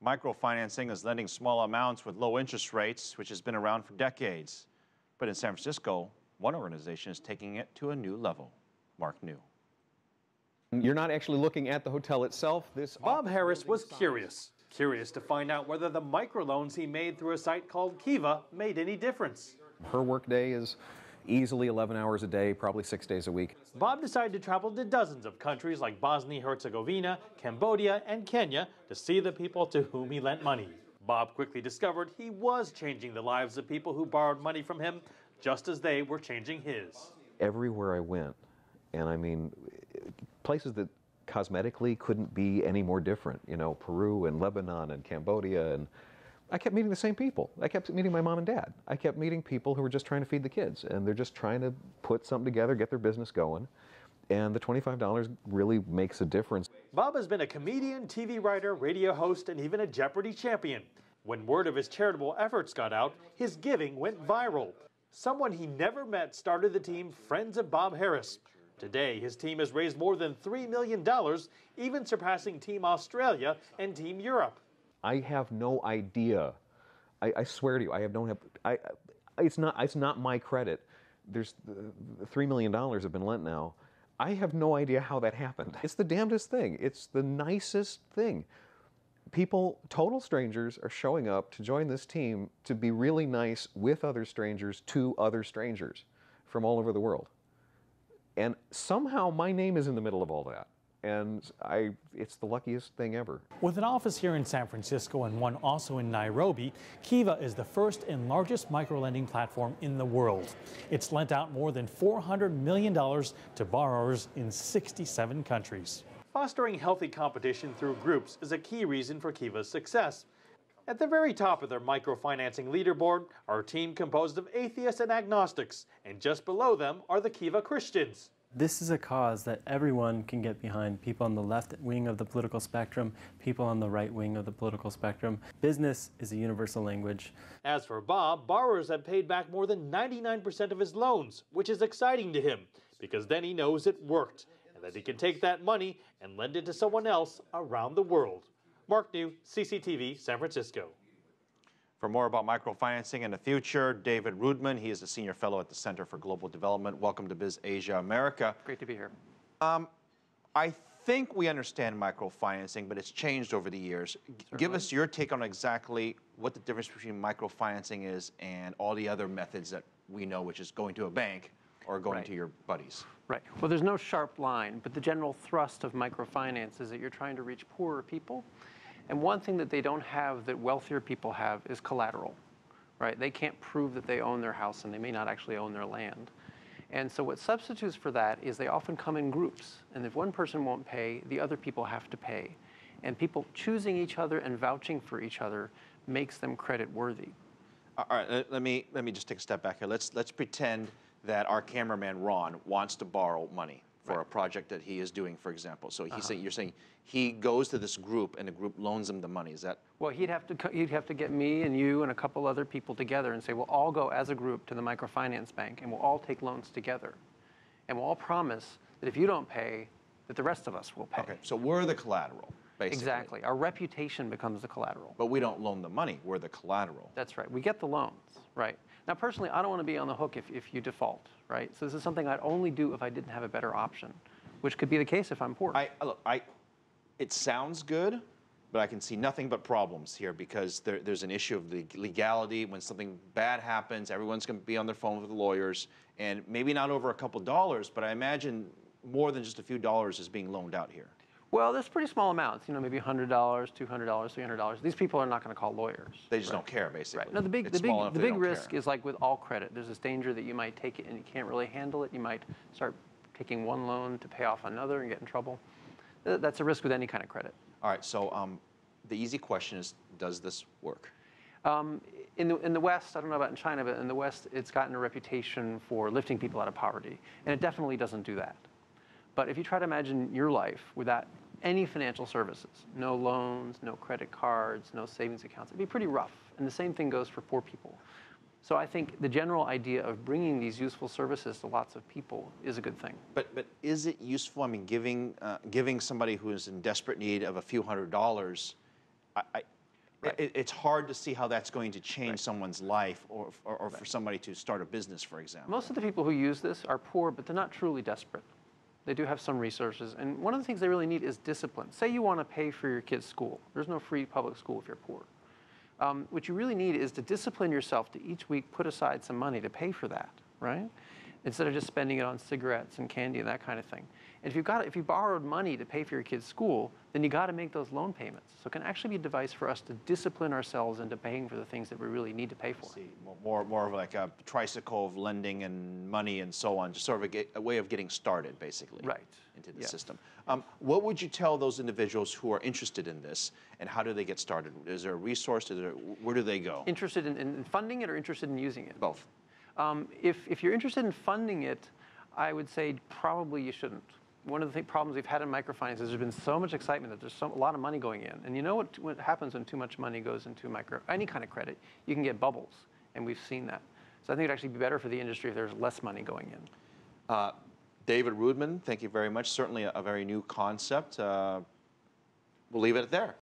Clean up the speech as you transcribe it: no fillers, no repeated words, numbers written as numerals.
Microfinancing is lending small amounts with low interest rates, which has been around for decades. But in San Francisco, one organization is taking it to a new level. Mark New. You're not actually looking at the hotel itself. Bob Harris was curious to find out whether the microloans he made through a site called Kiva made any difference. Her workday is easily 11 hours a day, probably 6 days a week. Bob decided to travel to dozens of countries like Bosnia-Herzegovina, Cambodia, and Kenya to see the people to whom he lent money. Bob quickly discovered he was changing the lives of people who borrowed money from him, just as they were changing his. Everywhere I went, and I mean, places that cosmetically couldn't be any more different, you know, Peru and Lebanon and Cambodia, and I kept meeting the same people. I kept meeting my mom and dad. I kept meeting people who were just trying to feed the kids, and they're just trying to put something together, get their business going, and the $25 really makes a difference. Bob has been a comedian, TV writer, radio host, and even a Jeopardy champion. When word of his charitable efforts got out, his giving went viral. Someone he never met started the team Friends of Bob Harris. Today, his team has raised more than $3 million, even surpassing Team Australia and Team Europe. I have no idea. I swear to you, I have no. It's not my credit. There's $3 million have been lent now. I have no idea how that happened. It's the damnedest thing. It's the nicest thing. People, total strangers, are showing up to join this team to be really nice with other strangers to other strangers from all over the world. And somehow my name is in the middle of all that. And it's the luckiest thing ever. With an office here in San Francisco and one also in Nairobi, Kiva is the first and largest microlending platform in the world. It's lent out more than $400 million to borrowers in 67 countries. Fostering healthy competition through groups is a key reason for Kiva's success. At the very top of their microfinancing leaderboard are a team composed of atheists and agnostics, and just below them are the Kiva Christians. This is a cause that everyone can get behind, people on the left wing of the political spectrum, people on the right wing of the political spectrum. Business is a universal language. As for Bob, borrowers have paid back more than 99% of his loans, which is exciting to him, because then he knows it worked, and that he can take that money and lend it to someone else around the world. Mark New, CCTV, San Francisco. For more about microfinancing in the future, David Roodman, he is a senior fellow at the Center for Global Development. Welcome to Biz Asia America. Great to be here. I think we understand microfinancing, but it's changed over the years. Certainly. Give us your take on exactly what the difference between microfinancing is and all the other methods that we know, which is going to a bank or going to your buddies. Right. Well, there's no sharp line, but the general thrust of microfinance is that you're trying to reach poorer people. And one thing that they don't have that wealthier people have is collateral, right? They can't prove that they own their house, and they may not actually own their land. And so what substitutes for that is they often come in groups. And if one person won't pay, the other people have to pay. And people choosing each other and vouching for each other makes them credit worthy. All right, let me just take a step back here. Let's pretend that our cameraman Ron wants to borrow money for a project that he is doing, for example. So you're saying he goes to this group and the group loans him the money. Is that? Well, he'd have to get me and you and a couple other people together and say, we'll all go as a group to the microfinance bank and we'll all take loans together. And we'll all promise that if you don't pay, that the rest of us will pay. Okay, so we're the collateral, basically. Exactly. Our reputation becomes the collateral. But we don't loan the money. We're the collateral. That's right. We get the loans, right? Now, personally, I don't want to be on the hook if you default, right? So this is something I'd only do if I didn't have a better option, which could be the case if I'm poor. It sounds good, but I can see nothing but problems here because there's an issue of the legality. When something bad happens, everyone's going to be on their phone with the lawyers, and maybe not over a couple dollars, but I imagine more than just a few dollars is being loaned out here. Well, there's pretty small amounts, maybe $100, $200, $300. These people are not going to call lawyers. They just don't care, basically. Right. No, the big risk is like with all credit. There's this danger that you might take it and you can't really handle it. You might start taking one loan to pay off another and get in trouble. That's a risk with any kind of credit. All right, so the easy question is, does this work? In the West, I don't know about in China, but in the West, it's gotten a reputation for lifting people out of poverty. And it definitely doesn't do that. But if you try to imagine your life without any financial services, no loans, no credit cards, no savings accounts, it'd be pretty rough. And the same thing goes for poor people. So I think the general idea of bringing these useful services to lots of people is a good thing. But is it useful? I mean, giving somebody who is in desperate need of a few $100s, Right. It's hard to see how that's going to change someone's life or for somebody to start a business, for example. Most of the people who use this are poor, but they're not truly desperate. They do have some resources, and one of the things they really need is discipline. Say you want to pay for your kid's school. There's no free public school if you're poor. What you really need is to discipline yourself to each week put aside some money to pay for that, right? Instead of just spending it on cigarettes and candy and that kind of thing. And if you borrowed money to pay for your kid's school, then you got to make those loan payments. So it can actually be a device for us to discipline ourselves into paying for the things that we really need to pay for. See, more of like a tricycle of lending and money and so on, just sort of a way of getting started, basically, into the system. What would you tell those individuals who are interested in this, and how do they get started? Is there a resource? Where do they go? Interested in funding it or interested in using it? Both. If you're interested in funding it, I would say probably you shouldn't. One of the problems we've had in microfinance is there's been so much excitement that there's a lot of money going in. And you know what happens when too much money goes into any kind of credit? You can get bubbles, and we've seen that. So I think it'd actually be better for the industry if there's less money going in. David Roodman, thank you very much. Certainly a very new concept. We'll leave it there.